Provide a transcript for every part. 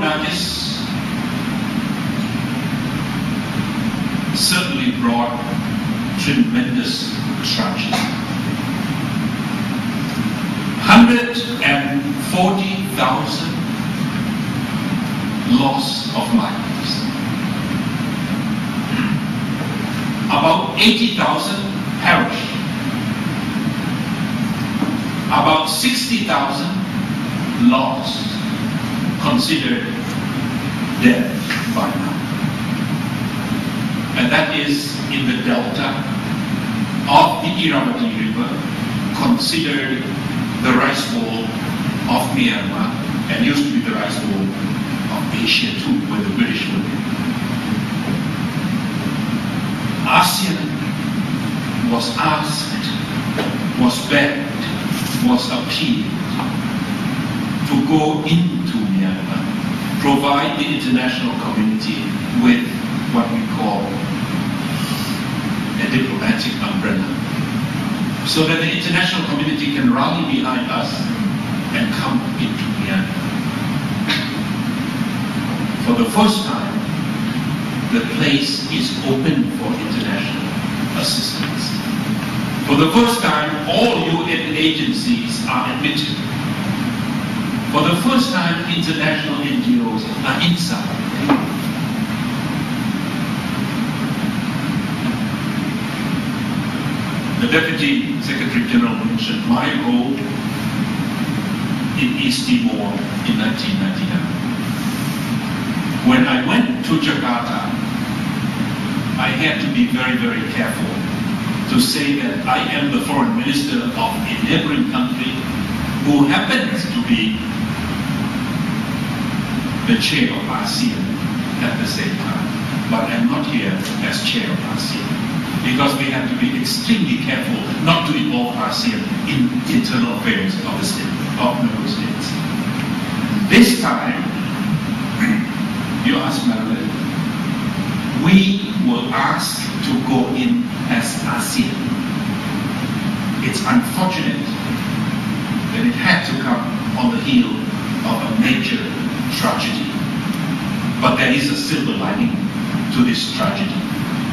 diplomatists certainly brought tremendous tragedy. 140,000 loss of lives. About 80,000 perished. About 60,000 lost, considered dead by now. And that is in the delta of the Irrawaddy River, considered the rice bowl of Myanmar, and used to be the rice bowl of Asia too, where the British were there. ASEAN was asked, was begged, was appealed to go into Myanmar, provide the international community with what we call a diplomatic umbrella, so that the international community can rally behind us and come into Myanmar. For the first time, the place is open for international assistance. For the first time, all UN agencies are admitted. For the first time, international NGOs are inside. The Deputy Secretary-General mentioned my role in East Timor in 1999. When I went to Jakarta, I had to be very, very careful to say that I am the foreign minister of a neighboring country who happens to be the chair of ASEAN at the same time. But I'm not here as chair of ASEAN, because we have to be extremely careful not to involve ASEAN in internal affairs of the state, of member states. This time, you asked Marilyn, we were asked to go in as ASEAN. It's unfortunate that it had to come on the heel of a major tragedy. But there is a silver lining to this tragedy,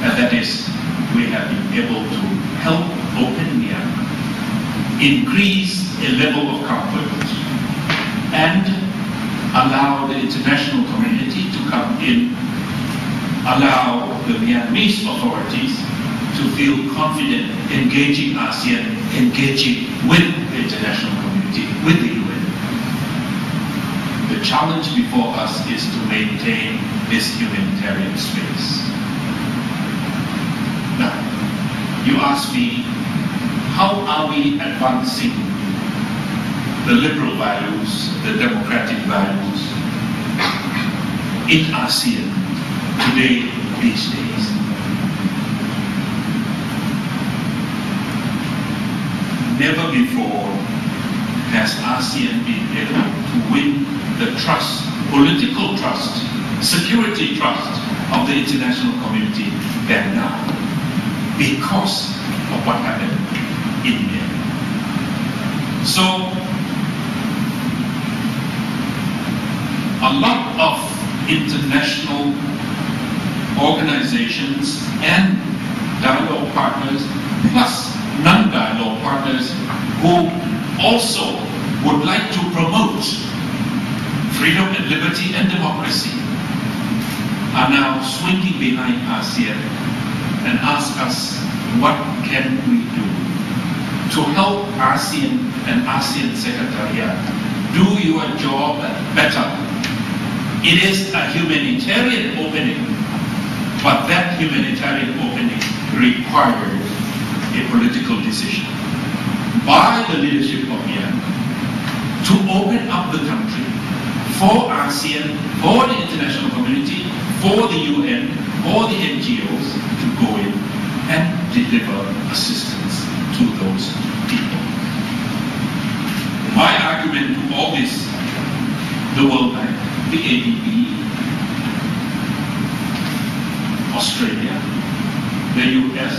and that is we have been able to help open Myanmar, increase a level of comfort, and allow the international community to come in, allow the Myanmarese authorities to feel confident engaging ASEAN, engaging with the international community, with the UN. The challenge before us is to maintain this humanitarian space. Now, you ask me, how are we advancing the liberal values, the democratic values in ASEAN today, these days? Never before has ASEAN been able to win the trust, political trust, security trust of the international community than now, because of what happened in Myanmar. So, a lot of international organizations and dialogue partners, plus non-dialogue partners who also would like to promote freedom and liberty and democracy, are now swinging behind ASEAN and ask us, what can we do to help ASEAN and ASEAN Secretariat do your job better? It is a humanitarian opening, but that humanitarian opening required a political decision by the leadership of Myanmar to open up the country for ASEAN, for the international community, for the UN, for the NGOs to go in and deliver assistance to those people. My argument to all this, the World Bank, the ADB, Australia, the US,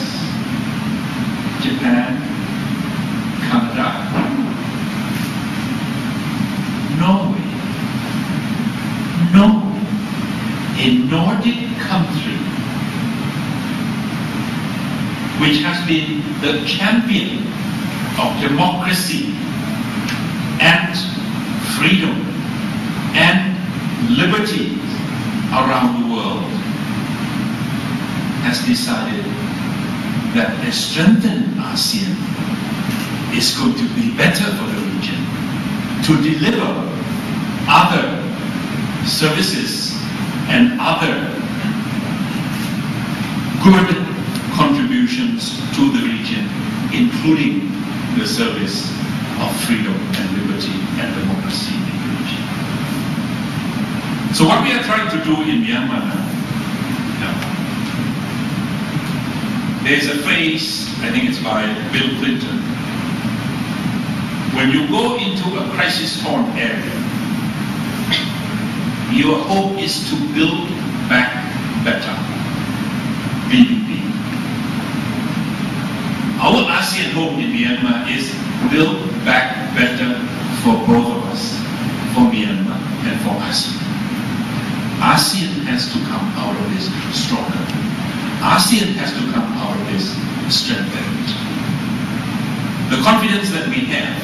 Japan, Canada, Norway, Nordic country which has been the champion of democracy and freedom and liberty around the world has decided that a strengthened ASEAN is going to be better for the region, to deliver other services and other good contributions to the region, including the service of freedom and liberty and democracy in the region. So what we are trying to do in Myanmar now, there's a phrase, I think it's by Bill Clinton, when you go into a crisis-torn area, your hope is to build back better. BBB. Our ASEAN home in Myanmar is build back better for both of us, for Myanmar and for ASEAN. ASEAN has to come out of this stronger. ASEAN has to come out of this strengthened. The confidence that we have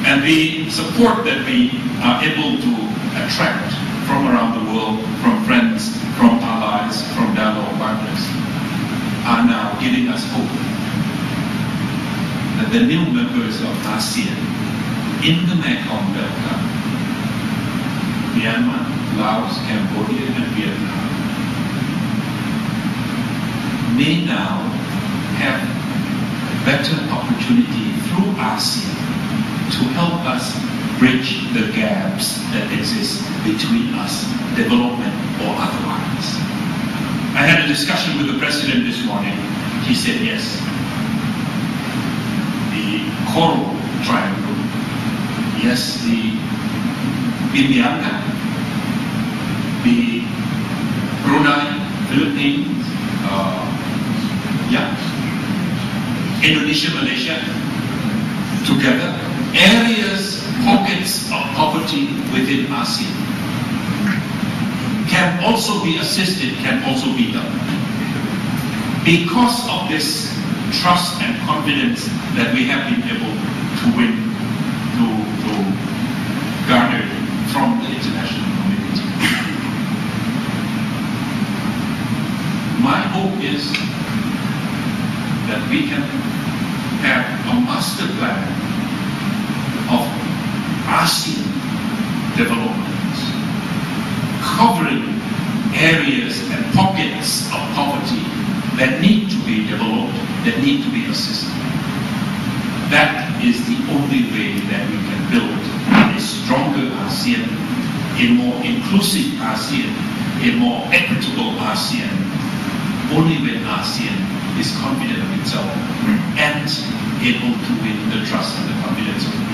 and the support that we are able to attract from around the world, from friends, from allies, from dialogue partners, are now giving us hope that the new members of ASEAN in the Mekong Delta, Myanmar, Laos, Cambodia, and Vietnam, may now have better opportunity through ASEAN to help us bridge the gaps that exist between us, development or otherwise. I had a discussion with the President this morning. He said yes. The Coral Triangle, yes, the Bibianga, the Brunei, Philippines, Indonesia, Malaysia, together, areas, pockets of poverty within ASEAN can also be assisted, can also be done. Because of this trust and confidence that we have been able to win, to garner from the international community. My hope is that we can have a master plan of ASEAN development, covering areas and pockets of poverty that need to be developed, that need to be assisted. That is the only way that we can build a stronger ASEAN, a more inclusive ASEAN, a more equitable ASEAN, only when ASEAN is confident of itself and able to win the trust and the confidence of the